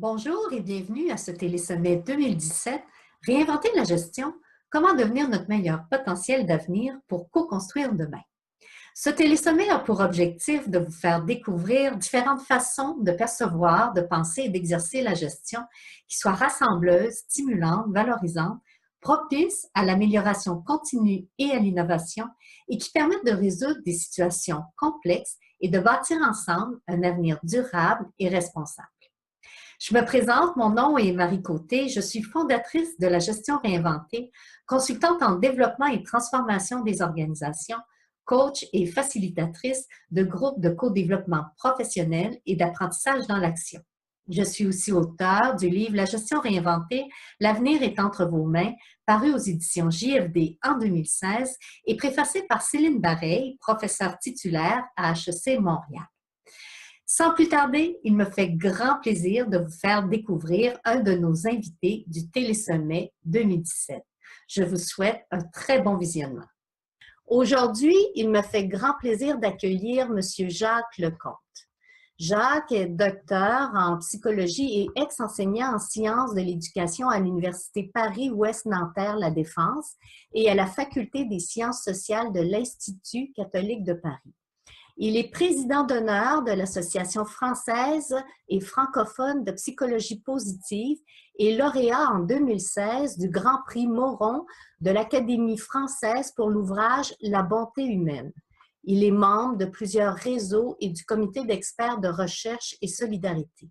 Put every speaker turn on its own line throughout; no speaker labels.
Bonjour et bienvenue à ce télésommet 2017, Réinventer la gestion, comment devenir notre meilleur potentiel d'avenir pour co-construire demain. Ce télésommet a pour objectif de vous faire découvrir différentes façons de percevoir, de penser et d'exercer la gestion qui soient rassembleuses, stimulantes, valorisantes, propices à l'amélioration continue et à l'innovation et qui permettent de résoudre des situations complexes et de bâtir ensemble un avenir durable et responsable. Je me présente, mon nom est Marie Côté, je suis fondatrice de la gestion réinventée, consultante en développement et transformation des organisations, coach et facilitatrice de groupes de co-développement professionnel et d'apprentissage dans l'action. Je suis aussi auteure du livre La gestion réinventée, l'avenir est entre vos mains, paru aux éditions JFD en 2016 et préfacé par Céline Bareil, professeure titulaire à HEC Montréal. Sans plus tarder, il me fait grand plaisir de vous faire découvrir un de nos invités du Télésommet 2017. Je vous souhaite un très bon visionnement. Aujourd'hui, il me fait grand plaisir d'accueillir M. Jacques Lecomte. Jacques est docteur en psychologie et ex-enseignant en sciences de l'éducation à l'Université Paris-Ouest-Nanterre-La Défense et à la Faculté des sciences sociales de l'Institut catholique de Paris. Il est président d'honneur de l'Association française et francophone de psychologie positive et lauréat en 2016 du Grand Prix Moron de l'Académie française pour l'ouvrage La bonté humaine. Il est membre de plusieurs réseaux et du comité d'experts de recherche et solidarité.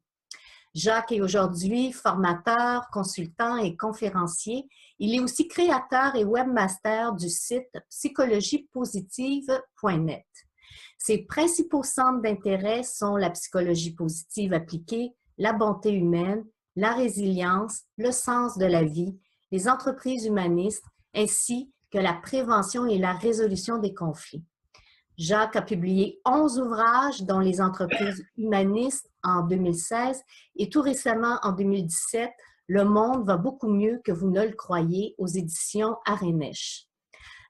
Jacques est aujourd'hui formateur, consultant et conférencier. Il est aussi créateur et webmaster du site psychologiepositive.net. Ses principaux centres d'intérêt sont la psychologie positive appliquée, la bonté humaine, la résilience, le sens de la vie, les entreprises humanistes, ainsi que la prévention et la résolution des conflits. Jacques a publié 11 ouvrages dont les entreprises humanistes en 2016 et tout récemment en 2017, Le monde va beaucoup mieux que vous ne le croyez aux éditions Arénèche.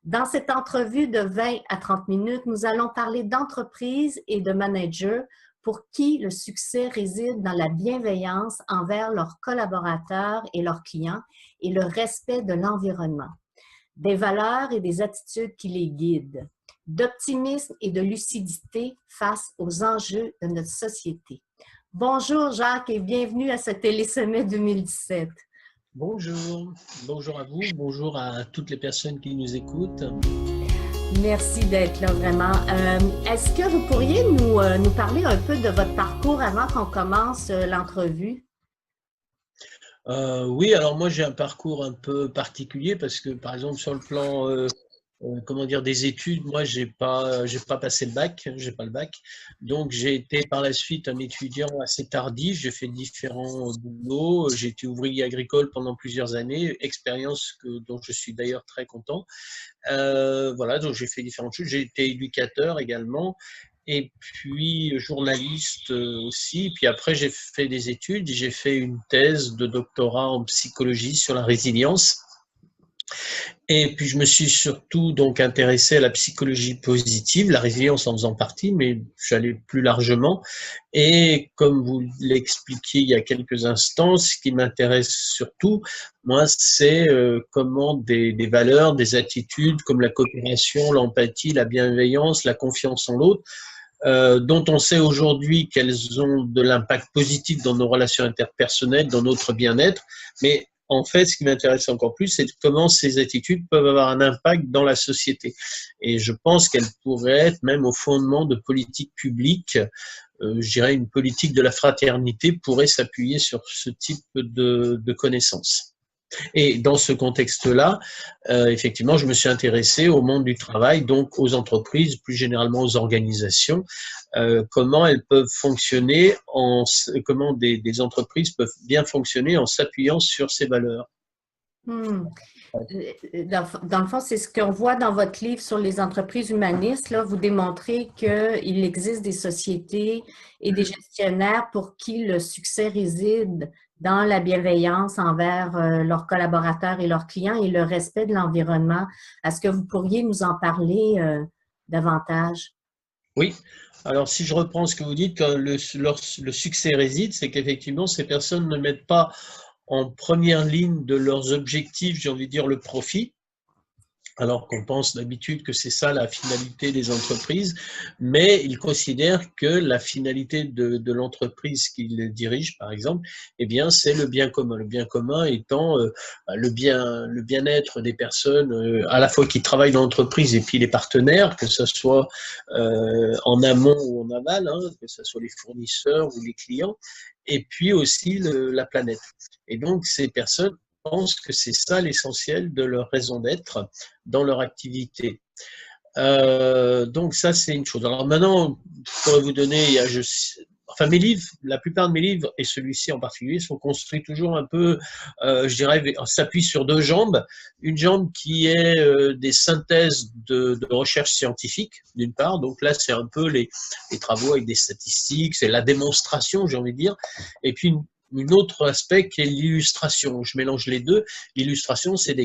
Dans cette entrevue de 20 à 30 minutes, nous allons parler d'entreprises et de managers pour qui le succès réside dans la bienveillance envers leurs collaborateurs et leurs clients et le respect de l'environnement, des valeurs et des attitudes qui les guident, d'optimisme et de lucidité face aux enjeux de notre société. Bonjour Jacques et bienvenue à ce Télésommet 2017.
Bonjour, bonjour à vous, bonjour à toutes les personnes qui nous écoutent.
Merci d'être là, vraiment. Est-ce que vous pourriez nous parler un peu de votre parcours avant qu'on commence l'entrevue?
Oui, alors moi j'ai un parcours un peu particulier parce que par exemple sur le plan des études, moi j'ai pas passé le bac, j'ai pas le bac, donc j'ai été par la suite un étudiant assez tardif, j'ai fait différents boulots, j'ai été ouvrier agricole pendant plusieurs années, expérience dont je suis d'ailleurs très content. Voilà, donc j'ai fait différentes choses, j'ai été éducateur également. Et puis journaliste aussi. Puis après, j'ai fait des études. J'ai fait une thèse de doctorat en psychologie sur la résilience. Et puis, je me suis surtout donc intéressé à la psychologie positive, la résilience en faisant partie, mais j'allais plus largement. Et comme vous l'expliquiez il y a quelques instants, ce qui m'intéresse surtout, moi, c'est comment des valeurs, des attitudes comme la coopération, l'empathie, la bienveillance, la confiance en l'autre, dont on sait aujourd'hui qu'elles ont de l'impact positif dans nos relations interpersonnelles, dans notre bien-être, mais en fait, ce qui m'intéresse encore plus, c'est comment ces attitudes peuvent avoir un impact dans la société. Et je pense qu'elles pourraient être même au fondement de politiques publiques. Je dirais une politique de la fraternité pourrait s'appuyer sur ce type de connaissances. Et dans ce contexte-là, effectivement, je me suis intéressé au monde du travail, donc aux entreprises, plus généralement aux organisations, comment elles peuvent fonctionner, comment des entreprises peuvent bien fonctionner en s'appuyant sur ces valeurs.
Dans le fond, c'est ce qu'on voit dans votre livre sur les entreprises humanistes. Là, vous démontrez qu'il existe des sociétés et des gestionnaires pour qui le succès réside dans la bienveillance envers leurs collaborateurs et leurs clients et le respect de l'environnement. Est-ce que vous pourriez nous en parler davantage?
Oui. Alors, si je reprends ce que vous dites, le succès réside, c'est qu'effectivement, ces personnes ne mettent pas en première ligne de leurs objectifs, j'ai envie de dire, le profit, alors qu'on pense d'habitude que c'est ça la finalité des entreprises, mais ils considèrent que la finalité de l'entreprise qu'ils dirigent, par exemple, eh bien, c'est le bien commun. Le bien commun étant le bien-être des personnes, à la fois qui travaillent dans l'entreprise et puis les partenaires, que ce soit en amont ou en aval, hein, que ce soit les fournisseurs ou les clients, et puis aussi la planète. Et donc, ces personnes pensent que c'est ça l'essentiel de leur raison d'être dans leur activité. Donc ça, c'est une chose. Alors maintenant, je pourrais vous donner, enfin mes livres, la plupart de mes livres, et celui-ci en particulier, sont construits toujours un peu, je dirais, s'appuient sur deux jambes. Une jambe qui est des synthèses de recherche scientifique, d'une part. Donc là, c'est un peu les travaux avec des statistiques, c'est la démonstration, j'ai envie de dire. Et puis une autre aspect qui est l'illustration. Je mélange les deux. L'illustration, c'est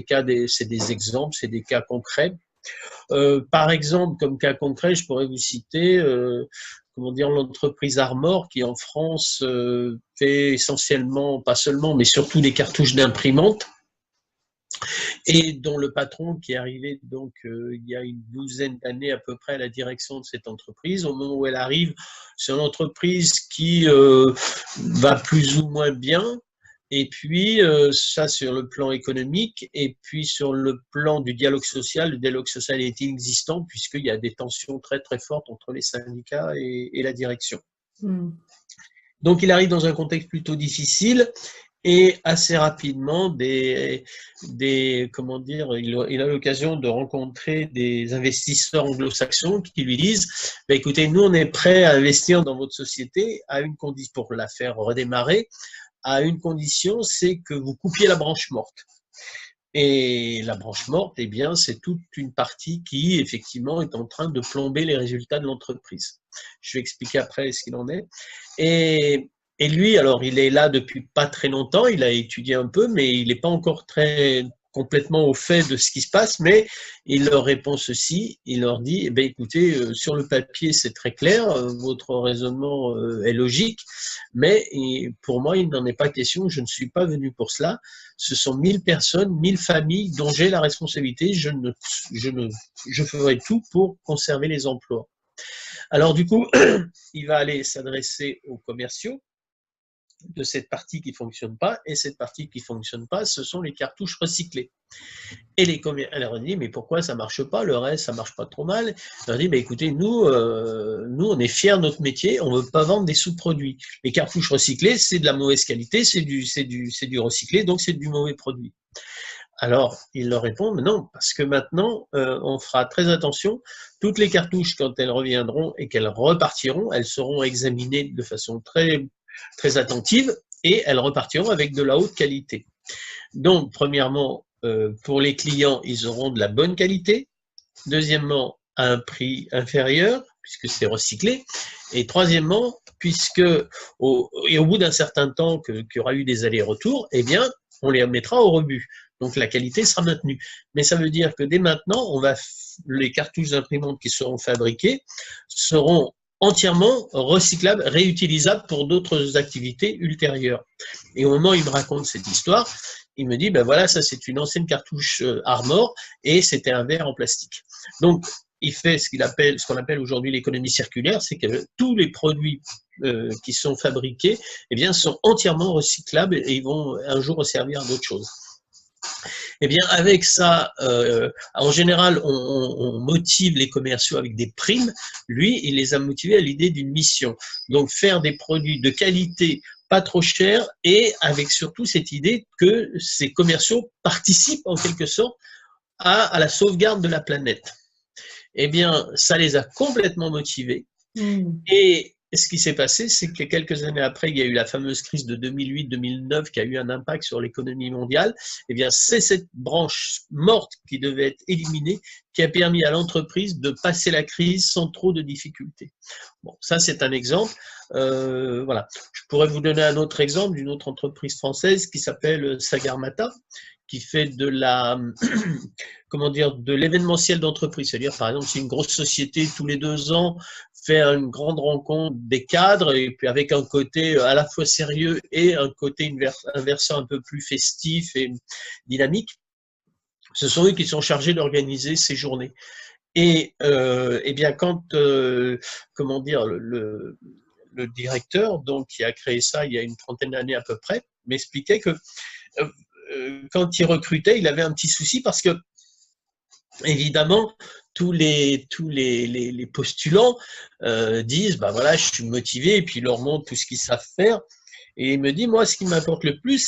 c'est des exemples, c'est des cas concrets. Par exemple, comme cas concret, je pourrais vous citer comment dire, l'entreprise Armor qui en France fait essentiellement, pas seulement, mais surtout des cartouches d'imprimante, et dont le patron qui est arrivé donc il y a une douzaine d'années à peu près à la direction de cette entreprise. Au moment où elle arrive, c'est une entreprise qui va plus ou moins bien. Et puis, ça sur le plan économique, et puis sur le plan du dialogue social, le dialogue social est inexistant puisqu'il y a des tensions très très fortes entre les syndicats et la direction. Donc, il arrive dans un contexte plutôt difficile et assez rapidement, comment dire, il a l'occasion de rencontrer des investisseurs anglo-saxons qui lui disent bah, écoutez, nous, on est prêts à investir dans votre société à une condition pour la faire redémarrer. À une condition, c'est que vous coupiez la branche morte. Et la branche morte, eh bien, c'est toute une partie qui, effectivement, est en train de plomber les résultats de l'entreprise. Je vais expliquer après ce qu'il en est. Et lui, alors, il est là depuis pas très longtemps, il a étudié un peu, mais il n'est pas encore complètement au fait de ce qui se passe, mais il leur répond ceci, il leur dit, eh bien, écoutez, sur le papier, c'est très clair, votre raisonnement est logique, mais pour moi, il n'en est pas question, je ne suis pas venu pour cela. Ce sont 1000 personnes, 1000 familles dont j'ai la responsabilité, je ferai tout pour conserver les emplois. Alors du coup, il va aller s'adresser aux commerciaux de cette partie qui ne fonctionne pas, et cette partie qui ne fonctionne pas, ce sont les cartouches recyclées. Et les commerçants, alors on dit, mais pourquoi ça ne marche pas, le reste, ça ne marche pas trop mal. On dit, mais écoutez, nous, on est fiers de notre métier, on ne veut pas vendre des sous-produits. Les cartouches recyclées, c'est de la mauvaise qualité, c'est du recyclé, donc c'est du mauvais produit. Alors, il leur répond, mais non, parce que maintenant, on fera très attention. Toutes les cartouches, quand elles reviendront et qu'elles repartiront, elles seront examinées de façon très, très attentive et elles repartiront avec de la haute qualité. Donc, premièrement, pour les clients, ils auront de la bonne qualité. Deuxièmement, à un prix inférieur, puisque c'est recyclé. Et troisièmement, au bout d'un certain temps qu'il y aura eu des allers-retours, eh bien, on les mettra au rebut. Donc la qualité sera maintenue. Mais ça veut dire que dès maintenant, les cartouches d'imprimantes qui seront fabriquées seront entièrement recyclables, réutilisables pour d'autres activités ultérieures. Et au moment où il me raconte cette histoire, il me dit, ben voilà, ça c'est une ancienne cartouche Armor et c'était un verre en plastique. Donc, il fait ce qu'on appelle aujourd'hui l'économie circulaire, c'est que tous les produits qui sont fabriqués eh bien, sont entièrement recyclables et ils vont un jour servir à d'autres choses. Eh bien, avec ça, en général, on motive les commerciaux avec des primes. Lui, il les a motivés à l'idée d'une mission. Donc, faire des produits de qualité, pas trop cher, et avec surtout cette idée que ces commerciaux participent en quelque sorte à la sauvegarde de la planète. Eh bien, ça les a complètement motivés. Et ce qui s'est passé, c'est que quelques années après, il y a eu la fameuse crise de 2008-2009 qui a eu un impact sur l'économie mondiale. Eh bien, c'est cette branche morte qui devait être éliminée qui a permis à l'entreprise de passer la crise sans trop de difficultés. Bon, ça c'est un exemple. Voilà. Je pourrais vous donner un autre exemple d'une autre entreprise française qui s'appelle Sagarmatha, qui fait de la, comment dire, de l'événementiel d'entreprise. C'est-à-dire, par exemple, si une grosse société, tous les 2 ans, fait une grande rencontre des cadres, et puis avec un côté à la fois sérieux et un côté, un versant un peu plus festif et dynamique, ce sont eux qui sont chargés d'organiser ces journées. Et eh bien, quand, comment dire, le directeur, donc, qui a créé ça il y a une trentaine d'années à peu près, m'expliquait que quand il recrutait, il avait un petit souci parce que, évidemment, tous les postulants disent, bah voilà, je suis motivé, et puis ils leur montrent tout ce qu'ils savent faire. Et il me dit, moi, ce qui m'importe le plus,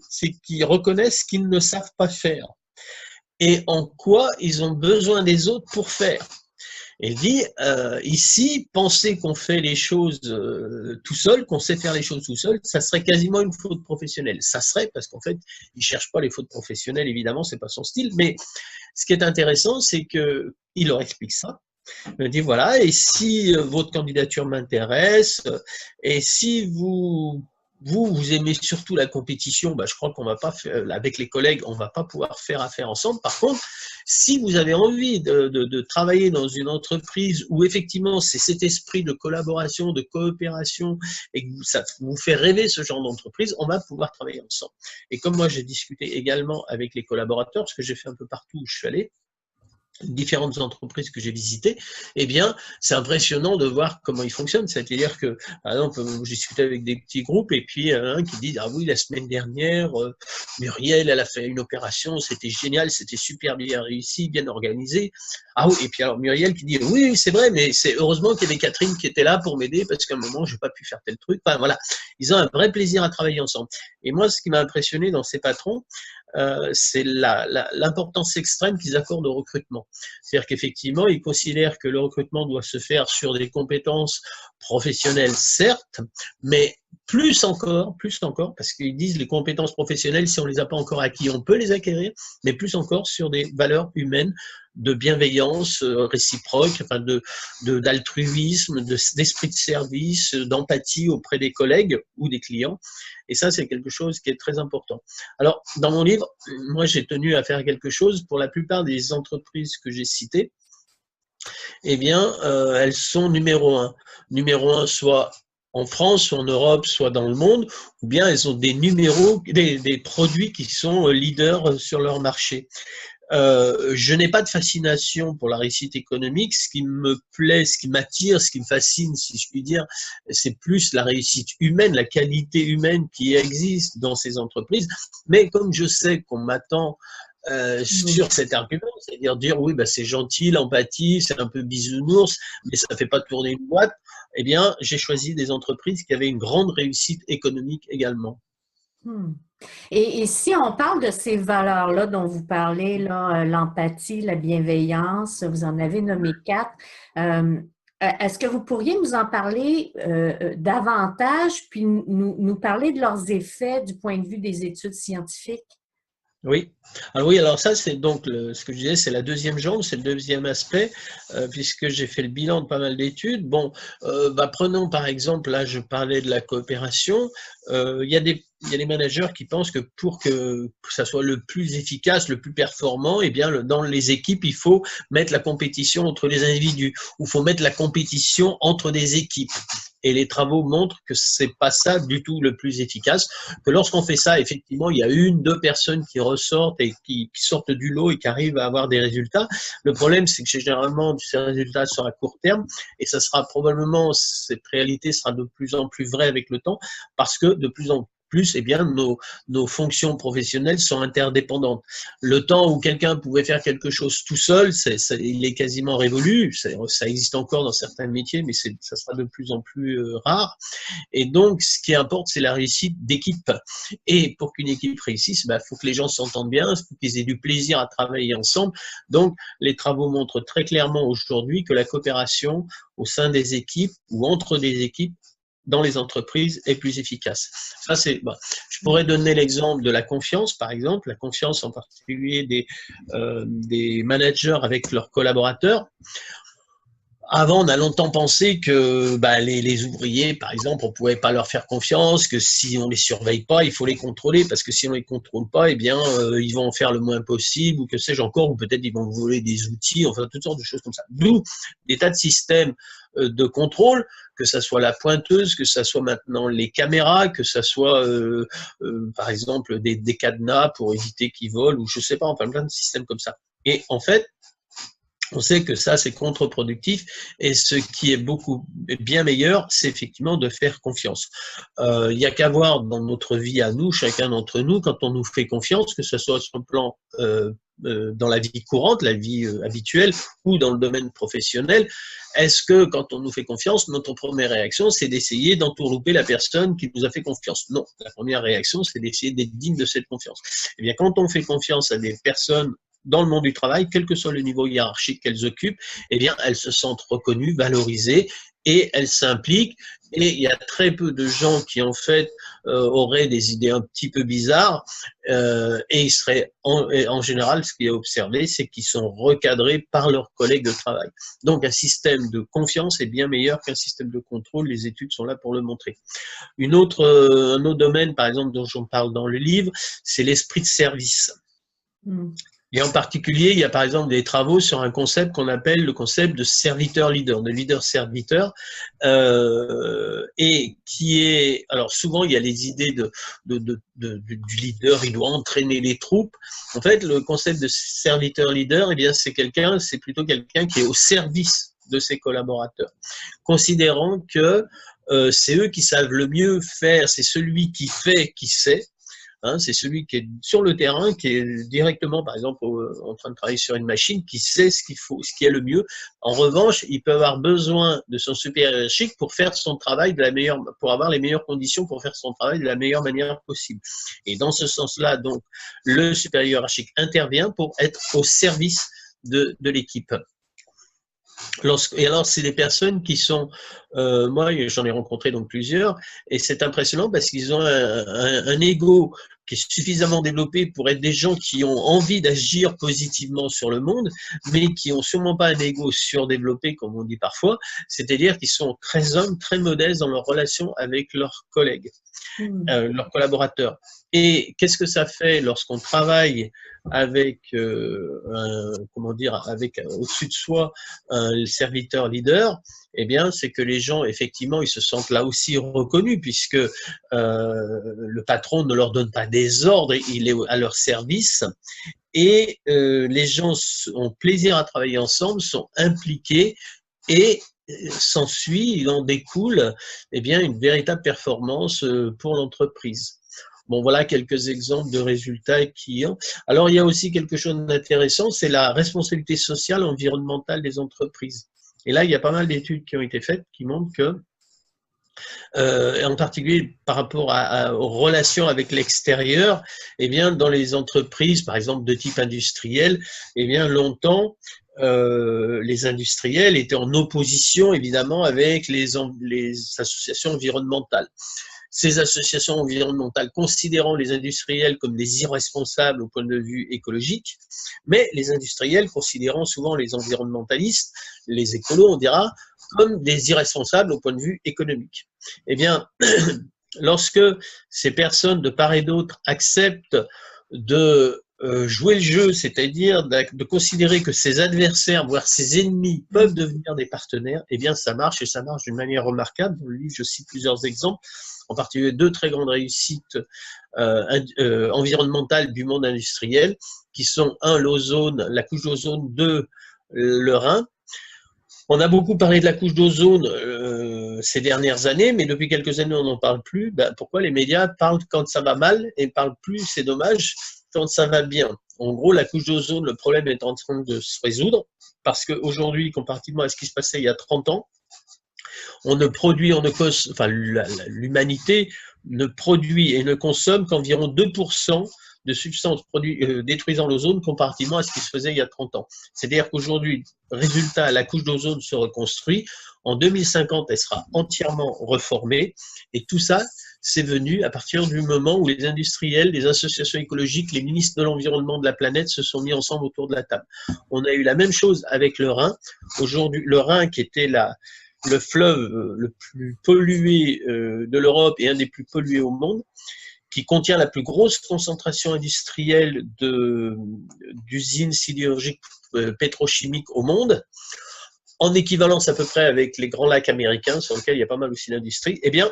c'est qu'ils reconnaissent ce qu'ils ne savent pas faire et en quoi ils ont besoin des autres pour faire. Il dit, ici, penser qu'on fait les choses tout seul, qu'on sait faire les choses tout seul, ça serait quasiment une faute professionnelle. Ça serait, parce qu'en fait, il ne cherche pas les fautes professionnelles, évidemment, c'est pas son style, mais ce qui est intéressant, c'est qu'il leur explique ça. Il dit, voilà, et si votre candidature m'intéresse, et si vous aimez surtout la compétition, bah, je crois qu'on va pas faire, avec les collègues, on va pas pouvoir faire affaire ensemble. Par contre, si vous avez envie de travailler dans une entreprise où effectivement c'est cet esprit de collaboration, de coopération, et que ça vous fait rêver ce genre d'entreprise, on va pouvoir travailler ensemble. Et comme moi j'ai discuté également avec les collaborateurs, parce que j'ai fait un peu partout où je suis allé, différentes entreprises que j'ai visitées, eh bien, c'est impressionnant de voir comment ils fonctionnent. C'est-à-dire que, par exemple, j'ai discuté avec des petits groupes et puis un qui dit, ah oui, la semaine dernière, Muriel, elle a fait une opération, c'était génial, c'était super bien réussi, bien organisé. Ah oui, et puis alors Muriel qui dit, oui, c'est vrai, mais c'est heureusement qu'il y avait Catherine qui était là pour m'aider parce qu'à un moment, j'ai pas pu faire tel truc. Enfin, voilà, ils ont un vrai plaisir à travailler ensemble. Et moi, ce qui m'a impressionné dans ces patrons, c'est l'importance extrême qu'ils accordent au recrutement. C'est-à-dire qu'effectivement, ils considèrent que le recrutement doit se faire sur des compétences professionnelles, certes, mais plus encore, parce qu'ils disent les compétences professionnelles, si on ne les a pas encore acquis, on peut les acquérir, mais plus encore sur des valeurs humaines, de bienveillance réciproque, enfin d'altruisme, d'esprit de service, d'empathie auprès des collègues ou des clients. Et ça, c'est quelque chose qui est très important. Alors, dans mon livre, moi, j'ai tenu à faire quelque chose pour la plupart des entreprises que j'ai citées. Eh bien, elles sont numéro 1. Numéro 1, soit en France, soit en Europe, soit dans le monde, ou bien elles ont des numéros, des produits qui sont leaders sur leur marché. Je n'ai pas de fascination pour la réussite économique. Ce qui me plaît, ce qui m'attire, ce qui me fascine, si je puis dire, c'est plus la réussite humaine, la qualité humaine qui existe dans ces entreprises. Mais comme je sais qu'on m'attend sur cet argument, c'est-à-dire dire oui, bah, c'est gentil, l'empathie, c'est un peu bisounours, mais ça ne fait pas tourner une boîte, eh bien, j'ai choisi des entreprises qui avaient une grande réussite économique également.
Et si on parle de ces valeurs-là dont vous parlez, l'empathie, la bienveillance, vous en avez nommé 4, est-ce que vous pourriez nous en parler davantage, puis nous parler de leurs effets du point de vue des études scientifiques?
Oui. Alors ça, c'est donc ce que je disais, c'est la deuxième jambe, c'est le deuxième aspect, puisque j'ai fait le bilan de pas mal d'études. Bon, prenons par exemple, là je parlais de la coopération, il y a des managers qui pensent que pour que ça soit le plus efficace, le plus performant, eh bien dans les équipes, il faut mettre la compétition entre les individus, ou il faut mettre la compétition entre des équipes. Et les travaux montrent que c'est pas ça du tout le plus efficace, que lorsqu'on fait ça, effectivement, il y a 1-2 personnes qui ressortent et qui sortent du lot et qui arrivent à avoir des résultats. Le problème, c'est que généralement, ces résultats sont à court terme et ça sera probablement, cette réalité sera de plus en plus vraie avec le temps parce que de plus en plus, eh bien, nos fonctions professionnelles sont interdépendantes. Le temps où quelqu'un pouvait faire quelque chose tout seul, il est quasiment révolu. Ça existe encore dans certains métiers, mais ça sera de plus en plus rare. Et donc, ce qui importe, c'est la réussite d'équipe. Et pour qu'une équipe réussisse, il faut que les gens s'entendent bien, il faut qu'ils aient du plaisir à travailler ensemble. Donc, les travaux montrent très clairement aujourd'hui que la coopération au sein des équipes ou entre des équipes dans les entreprises est plus efficace. Ça, bon. Je pourrais donner l'exemple de la confiance, par exemple, la confiance en particulier des managers avec leurs collaborateurs. Avant, on a longtemps pensé que les ouvriers, par exemple, on ne pouvait pas leur faire confiance, que si on ne les surveille pas, il faut les contrôler, parce que si on ne les contrôle pas, eh bien, ils vont en faire le moins possible, ou que sais-je encore, ou peut-être ils vont voler des outils, enfin, toutes sortes de choses comme ça. D'où des tas de systèmes de contrôle, que ça soit la pointeuse, que ça soit maintenant les caméras, que ça soit, par exemple, des cadenas pour éviter qu'ils volent, ou je ne sais pas, enfin, plein de systèmes comme ça. Et en fait, on sait que ça, c'est contre-productif et ce qui est bien meilleur, c'est effectivement de faire confiance. Il n'y a qu'à voir dans notre vie à nous, chacun d'entre nous, quand on nous fait confiance, que ce soit sur le plan dans la vie courante, la vie habituelle ou dans le domaine professionnel, est-ce que quand on nous fait confiance, notre première réaction, c'est d'essayer d'entourlouper la personne qui nous a fait confiance? Non, la première réaction, c'est d'essayer d'être digne de cette confiance. Eh bien, quand on fait confiance à des personnes dans le monde du travail, quel que soit le niveau hiérarchique qu'elles occupent, eh bien, elles se sentent reconnues, valorisées et elles s'impliquent. Et il y a très peu de gens qui, en fait, auraient des idées un petit peu bizarres et ils seraient, en général, ce qui est observé, c'est qu'ils sont recadrés par leurs collègues de travail. Donc, un système de confiance est bien meilleur qu'un système de contrôle. Les études sont là pour le montrer. Un autre domaine, par exemple, dont j'en parle dans le livre, c'est l'esprit de service. Et en particulier, il y a par exemple des travaux sur un concept qu'on appelle le concept de serviteur-leader, de leader-serviteur, et qui est, alors souvent il y a les idées du leader, il doit entraîner les troupes. En fait, le concept de serviteur-leader, eh bien c'est plutôt quelqu'un qui est au service de ses collaborateurs, considérant que c'est eux qui savent le mieux faire, c'est celui qui fait qui sait. Hein, c'est celui qui est sur le terrain, qui est directement, par exemple, en train de travailler sur une machine, qui sait ce qu'il faut, ce qui est le mieux. En revanche, il peut avoir besoin de son supérieur hiérarchique pour faire son travail pour avoir les meilleures conditions pour faire son travail de la meilleure manière possible. Et dans ce sens-là, donc, le supérieur hiérarchique intervient pour être au service de l'équipe. Et alors, c'est des personnes qui sont, moi j'en ai rencontré donc plusieurs, et c'est impressionnant parce qu'ils ont un ego qui est suffisamment développé pour être des gens qui ont envie d'agir positivement sur le monde, mais qui n'ont sûrement pas un ego surdéveloppé, comme on dit parfois, c'est-à-dire qu'ils sont très humbles, très modestes dans leur relation avec leurs collègues, leurs collaborateurs. Et qu'est-ce que ça fait lorsqu'on travaille avec, au-dessus de soi un serviteur leader? Eh bien, c'est que les gens, effectivement, ils se sentent là aussi reconnus puisque le patron ne leur donne pas des ordres, il est à leur service. Et les gens ont plaisir à travailler ensemble, sont impliqués et s'ensuit, il en découle une véritable performance pour l'entreprise. Bon, voilà quelques exemples de résultats qui ont. Alors, il y a aussi quelque chose d'intéressant, c'est la responsabilité sociale environnementale des entreprises. Et là, il y a pas mal d'études qui ont été faites qui montrent que, en particulier par rapport aux relations avec l'extérieur, dans les entreprises, par exemple de type industriel, longtemps, les industriels étaient en opposition, évidemment, avec les associations environnementales. Ces associations environnementales considérant les industriels comme des irresponsables au point de vue écologique, mais les industriels considérant souvent les environnementalistes, les écolos, on dira, comme des irresponsables au point de vue économique. Eh bien, lorsque ces personnes de part et d'autre acceptent de jouer le jeu, c'est-à-dire de considérer que ses adversaires, voire ses ennemis, peuvent devenir des partenaires, eh bien ça marche et ça marche d'une manière remarquable. Dans le livre, je cite plusieurs exemples, en particulier 2 très grandes réussites environnementales du monde industriel, qui sont 1, l'ozone, la couche d'ozone, 2, le Rhin. On a beaucoup parlé de la couche d'ozone ces dernières années, mais depuis quelques années, on n'en parle plus. Pourquoi les médias parlent quand ça va mal et ne parlent plus, c'est dommage, quand ça va bien? En gros, la couche d'ozone, le problème est en train de se résoudre, parce qu'aujourd'hui, comparativement à ce qui se passait il y a 30 ans, l'humanité ne produit et ne consomme qu'environ 2% de substances détruisant l'ozone comparativement à ce qui se faisait il y a 30 ans. C'est-à-dire qu'aujourd'hui, résultat, la couche d'ozone se reconstruit. En 2050, elle sera entièrement reformée. Et tout ça, c'est venu à partir du moment où les industriels, les associations écologiques, les ministres de l'environnement de la planète se sont mis ensemble autour de la table. On a eu la même chose avec le Rhin. Aujourd'hui, le Rhin, qui était le fleuve le plus pollué de l'Europe et un des plus pollués au monde, qui contient la plus grosse concentration industrielle d'usines sidérurgiques pétrochimiques au monde, en équivalence à peu près avec les grands lacs américains, sur lesquels il y a pas mal aussi d'industrie. Eh bien,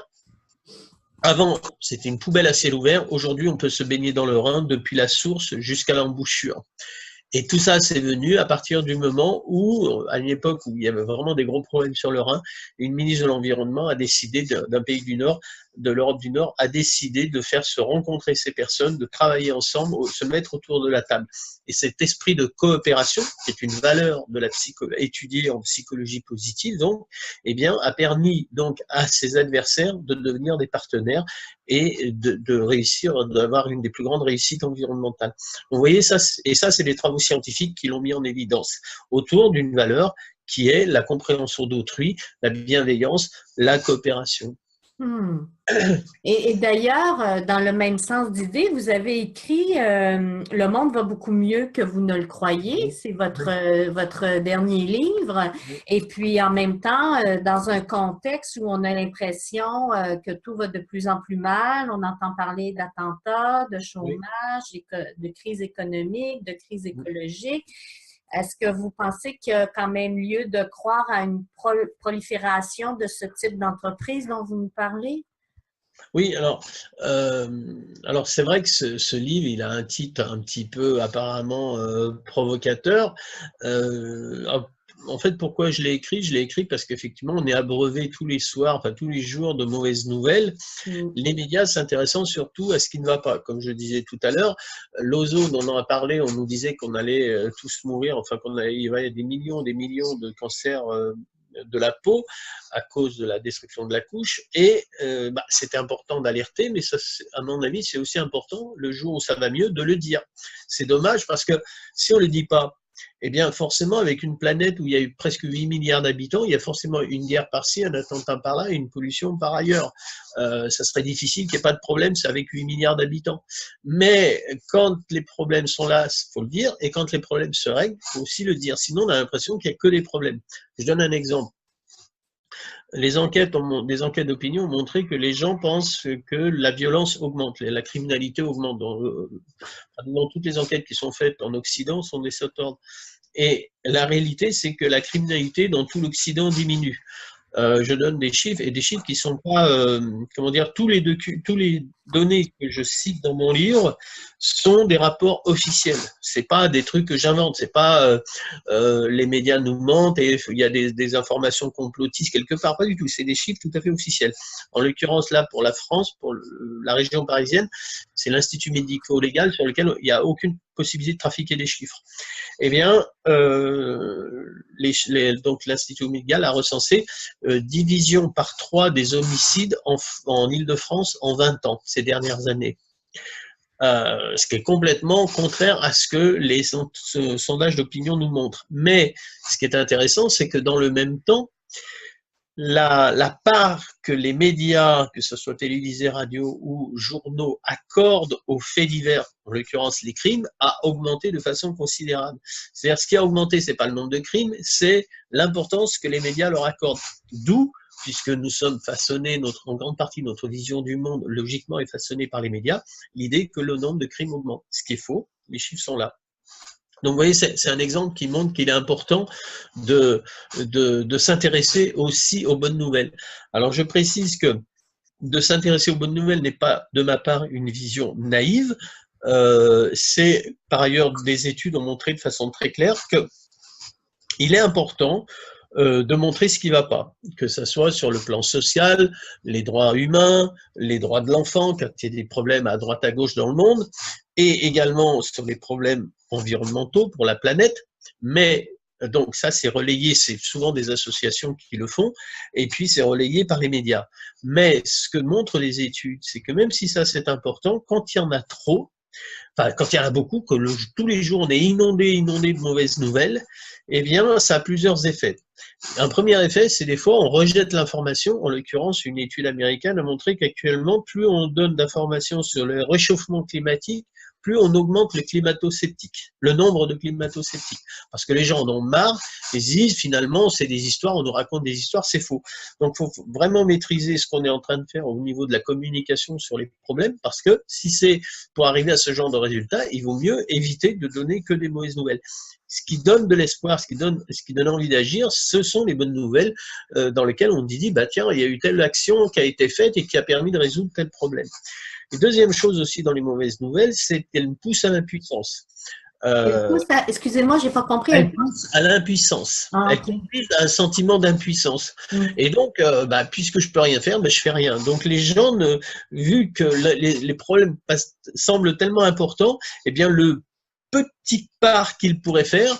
avant, c'était une poubelle à ciel ouvert. Aujourd'hui, on peut se baigner dans le Rhin depuis la source jusqu'à l'embouchure. Et tout ça, c'est venu à partir du moment où, à une époque où il y avait vraiment des gros problèmes sur le Rhin, une ministre de l'Environnement a décidé, d'un pays du Nord, de l'Europe du Nord, a décidé de faire se rencontrer ces personnes, de travailler ensemble, se mettre autour de la table. Et cet esprit de coopération, qui est une valeur de la étudiée en psychologie positive, donc, eh bien, a permis donc à ses adversaires de devenir des partenaires et de réussir, d'avoir une des plus grandes réussites environnementales. Donc, vous voyez, ça, et ça, c'est des travaux scientifiques qui l'ont mis en évidence autour d'une valeur qui est la compréhension d'autrui, la bienveillance, la coopération.
Et d'ailleurs, dans le même sens d'idée, vous avez écrit Le monde va beaucoup mieux que vous ne le croyez. C'est votre dernier livre. Et puis, en même temps, dans un contexte où on a l'impression que tout va de plus en plus mal, on entend parler d'attentats, de chômage, de crise économique, de crise écologique. Est-ce que vous pensez qu'il y a quand même lieu de croire à une prolifération de ce type d'entreprise dont vous nous parlez?
Oui, alors c'est vrai que ce livre, il a un titre un petit peu apparemment provocateur. En fait, pourquoi je l'ai écrit? Je l'ai écrit parce qu'effectivement, on est abreuvé tous les soirs, enfin tous les jours de mauvaises nouvelles. Les médias s'intéressant surtout à ce qui ne va pas. Comme je disais tout à l'heure, l'ozone, on en a parlé, on nous disait qu'on allait tous mourir, enfin il y avait des millions de cancers de la peau à cause de la destruction de la couche, et c'était important d'alerter, mais ça, à mon avis, c'est aussi important, le jour où ça va mieux, de le dire. C'est dommage parce que si on ne le dit pas, eh bien forcément, avec une planète où il y a eu presque 8 milliards d'habitants, il y a forcément une guerre par-ci, un attentat par-là et une pollution par ailleurs. Ça serait difficile qu'il n'y ait pas de problème, c'est avec 8 milliards d'habitants. Mais quand les problèmes sont là, il faut le dire, et quand les problèmes se règlent, il faut aussi le dire. Sinon, on a l'impression qu'il n'y a que des problèmes. Je donne un exemple. Des enquêtes d'opinion ont montré que les gens pensent que la violence augmente, la criminalité augmente. Dans toutes les enquêtes qui sont faites en Occident sont des sauteurs. Et la réalité, c'est que la criminalité dans tout l'Occident diminue. Je donne des chiffres, et des chiffres qui ne sont pas, comment dire, tous les données que je cite dans mon livre sont des rapports officiels. C'est pas des trucs que j'invente, c'est pas les médias nous mentent et il y a des informations complotistes quelque part, pas du tout, c'est des chiffres tout à fait officiels. En l'occurrence là, pour la France, pour la région parisienne, c'est l'Institut médico-légal sur lequel il n'y a aucune possibilité de trafiquer des chiffres. Eh bien, donc l'Institut médical a recensé division par 3 des homicides en Île-de-France en 20 ans, ces dernières années. Ce qui est complètement contraire à ce que les sondages d'opinion nous montrent. Mais ce qui est intéressant, c'est que dans le même temps, la part que les médias, que ce soit télévisés, radio ou journaux, accordent aux faits divers, en l'occurrence les crimes, a augmenté de façon considérable. C'est-à-dire ce qui a augmenté, ce n'est pas le nombre de crimes, c'est l'importance que les médias leur accordent. D'où, puisque nous sommes façonnés, en grande partie notre vision du monde, logiquement, est façonnée par les médias, l'idée que le nombre de crimes augmente. Ce qui est faux, les chiffres sont là. Donc, vous voyez, c'est un exemple qui montre qu'il est important de s'intéresser aussi aux bonnes nouvelles. Alors, je précise que de s'intéresser aux bonnes nouvelles n'est pas, de ma part, une vision naïve. C'est, par ailleurs, des études ont montré de façon très claire qu'il est important de montrer ce qui ne va pas, que ce soit sur le plan social, les droits humains, les droits de l'enfant, quand il y a des problèmes à droite à gauche dans le monde, et également sur les problèmes environnementaux pour la planète, mais donc ça c'est relayé, c'est souvent des associations qui le font, et puis c'est relayé par les médias. Mais ce que montrent les études, c'est que même si ça c'est important, quand il y en a trop, enfin, quand il y en a beaucoup, que tous les jours on est inondé de mauvaises nouvelles, eh bien, ça a plusieurs effets. Un premier effet, c'est des fois on rejette l'information. En l'occurrence, une étude américaine a montré qu'actuellement, plus on donne d'informations sur le réchauffement climatique, plus on augmente les climato-sceptiques, le nombre de climato-sceptiques. Parce que les gens en ont marre, ils disent finalement c'est des histoires, on nous raconte des histoires, c'est faux. Donc il faut vraiment maîtriser ce qu'on est en train de faire au niveau de la communication sur les problèmes, parce que si c'est pour arriver à ce genre de résultat, il vaut mieux éviter de donner que des mauvaises nouvelles. Ce qui donne de l'espoir, ce qui donne envie d'agir, ce sont les bonnes nouvelles dans lesquelles on dit, bah tiens, il y a eu telle action qui a été faite et qui a permis de résoudre tel problème. Et deuxième chose aussi dans les mauvaises nouvelles, c'est qu'elles poussent à l'impuissance.
Excusez-moi, j'ai pas compris.
Elle pousse à l'impuissance.
Ah,
Elle
ok.
conduit à un sentiment d'impuissance. Et donc, puisque je peux rien faire, je fais rien. Donc, les gens, vu que les problèmes semblent tellement importants, eh bien, le petit part qu'ils pourraient faire,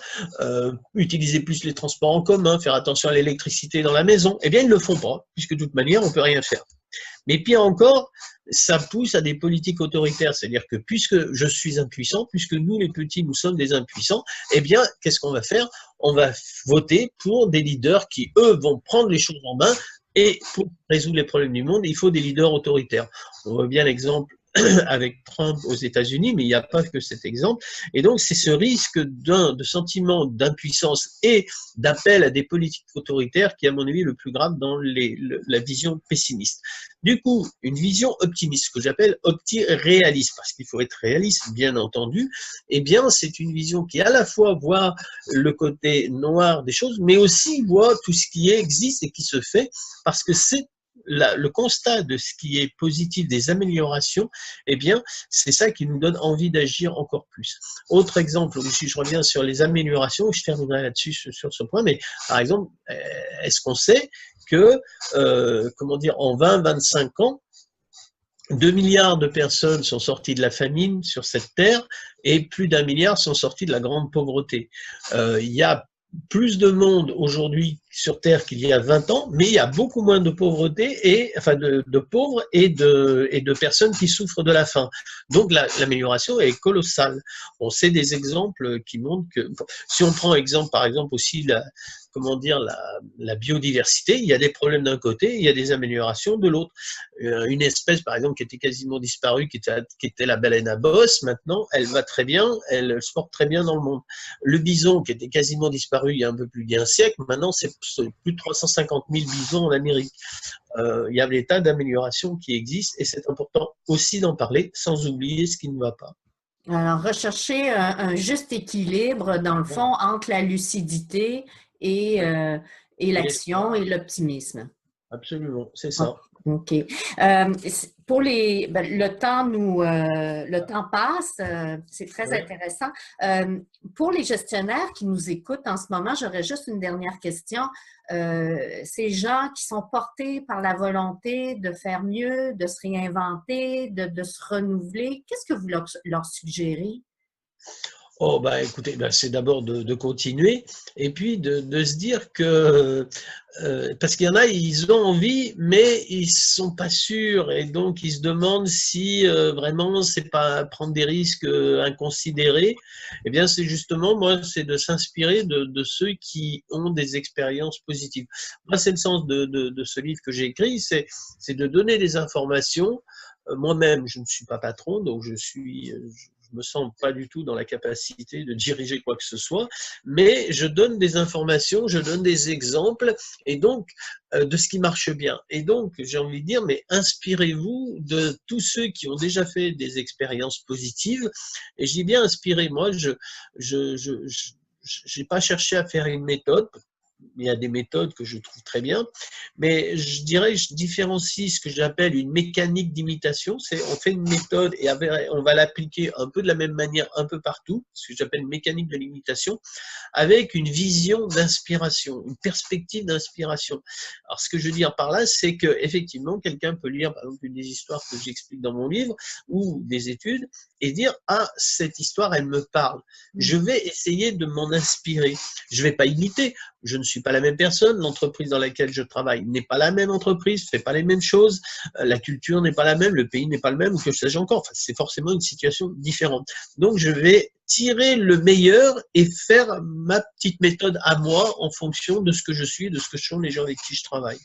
utiliser plus les transports en commun, faire attention à l'électricité dans la maison, eh bien, ils ne le font pas, puisque de toute manière, on ne peut rien faire. Mais pire encore, ça pousse à des politiques autoritaires, c'est-à-dire que puisque je suis impuissant, puisque nous les petits, nous sommes des impuissants, eh bien, qu'est-ce qu'on va faire? On va voter pour des leaders qui, eux, vont prendre les choses en main, et pour résoudre les problèmes du monde, il faut des leaders autoritaires. On voit bien l'exemple avec Trump aux États-Unis, mais il n'y a pas que cet exemple. Et donc, c'est ce risque de sentiment d'impuissance et d'appel à des politiques autoritaires qui, à mon avis, est le plus grave dans la vision pessimiste. Du coup, une vision optimiste, que j'appelle opti-réaliste, parce qu'il faut être réaliste, bien entendu, eh bien, c'est une vision qui, à la fois, voit le côté noir des choses, mais aussi voit tout ce qui existe et qui se fait, parce que c'est le constat de ce qui est positif, des améliorations, eh bien, c'est ça qui nous donne envie d'agir encore plus. Autre exemple, si je reviens sur les améliorations, je terminerai là-dessus sur ce point, mais par exemple, est-ce qu'on sait que, en 20-25 ans, 2 milliards de personnes sont sorties de la famine sur cette terre et plus d'1 milliard sont sortis de la grande pauvreté. Il y a plus de monde aujourd'hui sur Terre qu'il y a 20 ans, mais il y a beaucoup moins de pauvreté, de pauvres et de personnes qui souffrent de la faim. Donc l'amélioration est colossale. On sait des exemples qui montrent que, si on prend par exemple aussi la biodiversité, il y a des problèmes d'un côté, il y a des améliorations de l'autre. Une espèce, par exemple, qui était quasiment disparue, qui était la baleine à bosse, maintenant, elle va très bien, elle se porte très bien dans le monde. Le bison, qui était quasiment disparu il y a un peu plus d'un siècle, maintenant, c'est plus de 350 000 bisons en Amérique. Il y a des tas d'améliorations qui existent et c'est important aussi d'en parler sans oublier ce qui ne va pas.
Alors, rechercher un juste équilibre, dans le fond, entre la lucidité et l'action et l'optimisme.
Absolument, c'est ça.
OK. Le temps passe, c'est très intéressant. Pour les gestionnaires qui nous écoutent en ce moment, j'aurais juste une dernière question. Ces gens qui sont portés par la volonté de faire mieux, de se réinventer, de se renouveler, qu'est-ce que vous leur suggérez?
Oh, écoutez, c'est d'abord de continuer et puis de se dire que, parce qu'il y en a, ils ont envie, mais ils ne sont pas sûrs et donc ils se demandent si vraiment c'est pas prendre des risques inconsidérés. Eh bien, c'est justement, moi, c'est de s'inspirer de ceux qui ont des expériences positives. Moi, c'est le sens de ce livre que j'ai écrit, c'est de donner des informations. Moi-même, je ne suis pas patron, donc je me sens pas du tout dans la capacité de diriger quoi que ce soit, mais je donne des informations, je donne des exemples, et donc de ce qui marche bien. Et donc, j'ai envie de dire, mais inspirez-vous de tous ceux qui ont déjà fait des expériences positives. Et je dis bien inspirez. Moi, je n'ai pas cherché à faire une méthode. Il y a des méthodes que je trouve très bien, mais je dirais, je différencie ce que j'appelle une mécanique d'imitation, c'est on fait une méthode et on va l'appliquer un peu de la même manière un peu partout, ce que j'appelle une mécanique de l'imitation, avec une vision d'inspiration, une perspective d'inspiration. Alors ce que je veux dire par là, c'est que effectivement, quelqu'un peut lire par exemple une des histoires que j'explique dans mon livre ou des études et dire ah cette histoire elle me parle, je vais essayer de m'en inspirer, je vais pas imiter. je ne suis pas la même personne, l'entreprise dans laquelle je travaille n'est pas la même entreprise, ne fait pas les mêmes choses, la culture n'est pas la même, le pays n'est pas le même, ou que sais-je encore. Enfin, c'est forcément une situation différente. Donc, je vais tirer le meilleur et faire ma petite méthode à moi en fonction de ce que je suis, de ce que sont les gens avec qui je travaille.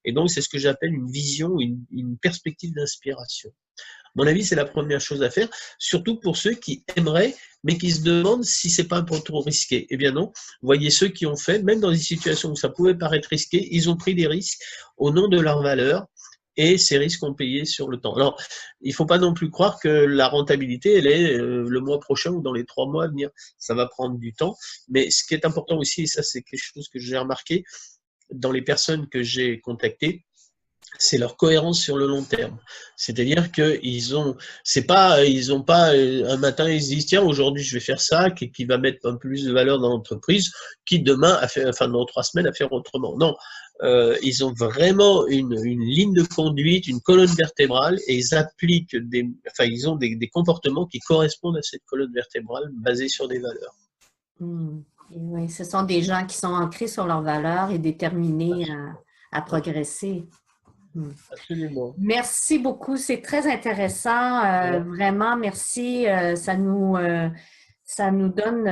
Et donc, c'est ce que j'appelle une vision, une perspective d'inspiration. À mon avis, c'est la première chose à faire, surtout pour ceux qui aimeraient, mais qui se demandent si c'est pas un peu trop risqué. Eh bien non, vous voyez ceux qui ont fait, même dans des situations où ça pouvait paraître risqué, ils ont pris des risques au nom de leurs valeurs, et ces risques ont payé sur le temps. Alors, il ne faut pas non plus croire que la rentabilité, elle est le mois prochain ou dans les 3 mois à venir. Ça va prendre du temps, mais ce qui est important aussi, et ça c'est quelque chose que j'ai remarqué dans les personnes que j'ai contactées, c'est leur cohérence sur le long terme. C'est-à-dire qu'ils ont, c'est pas, ils ont pas un matin ils se disent tiens aujourd'hui je vais faire ça, qui va mettre un peu plus de valeur dans l'entreprise, qui demain a fait, enfin dans 3 semaines à faire autrement. Non, ils ont vraiment une ligne de conduite, une colonne vertébrale, et ils appliquent ils ont des comportements qui correspondent à cette colonne vertébrale basée sur des valeurs.
Et oui, ce sont des gens qui sont ancrés sur leurs valeurs et déterminés à progresser.
Absolument.
Merci beaucoup, c'est très intéressant, vraiment, merci. Ça nous donne,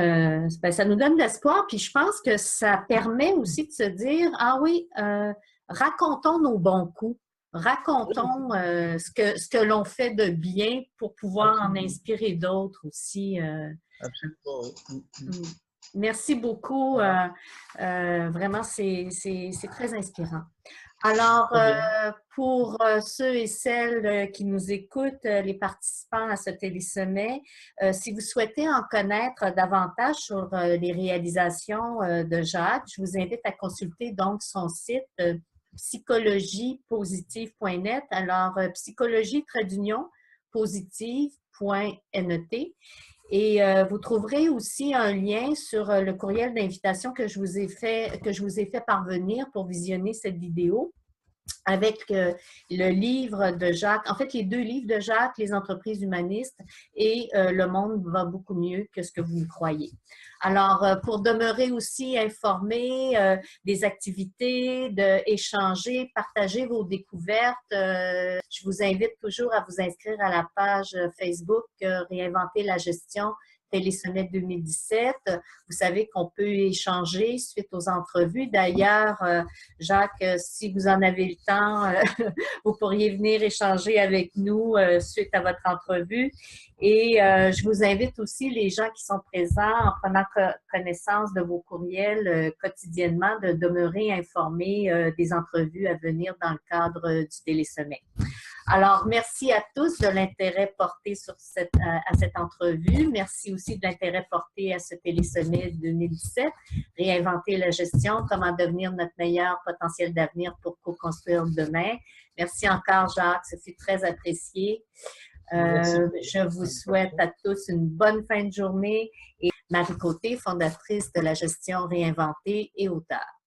ça nous donne de l'espoir, puis je pense que ça permet aussi de se dire, ah oui, racontons nos bons coups, racontons ce que l'on fait de bien pour pouvoir en inspirer d'autres aussi.
Absolument.
Merci beaucoup, vraiment, c'est très inspirant. Alors, pour ceux et celles qui nous écoutent, les participants à ce télésommet, si vous souhaitez en connaître davantage sur les réalisations de Jacques, je vous invite à consulter donc son site psychologiepositive.net. Alors, psychologie-positive.net. Et vous trouverez aussi un lien sur le courriel d'invitation que je vous ai fait parvenir pour visionner cette vidéo avec le livre de Jacques, en fait les 2 livres de Jacques, Les entreprises humanistes et Le monde va beaucoup mieux que ce que vous croyez. Alors, pour demeurer aussi informé des activités, d'échanger, partager vos découvertes, je vous invite toujours à vous inscrire à la page Facebook Réinventer la gestion Télésommet 2017. Vous savez qu'on peut échanger suite aux entrevues. D'ailleurs, Jacques, si vous en avez le temps, vous pourriez venir échanger avec nous suite à votre entrevue. Et je vous invite aussi, les gens qui sont présents, en prenant connaissance de vos courriels quotidiennement, de demeurer informés des entrevues à venir dans le cadre du télésommet. Alors, merci à tous de l'intérêt porté à cette entrevue. Merci aussi de l'intérêt porté à ce télésommet 2017. Réinventer la gestion, comment devenir notre meilleur potentiel d'avenir pour co-construire demain. Merci encore, Jacques, ça fut très apprécié. Je vous souhaite à tous une bonne fin de journée. Et Marie Côté, fondatrice de la gestion réinventée et auteure.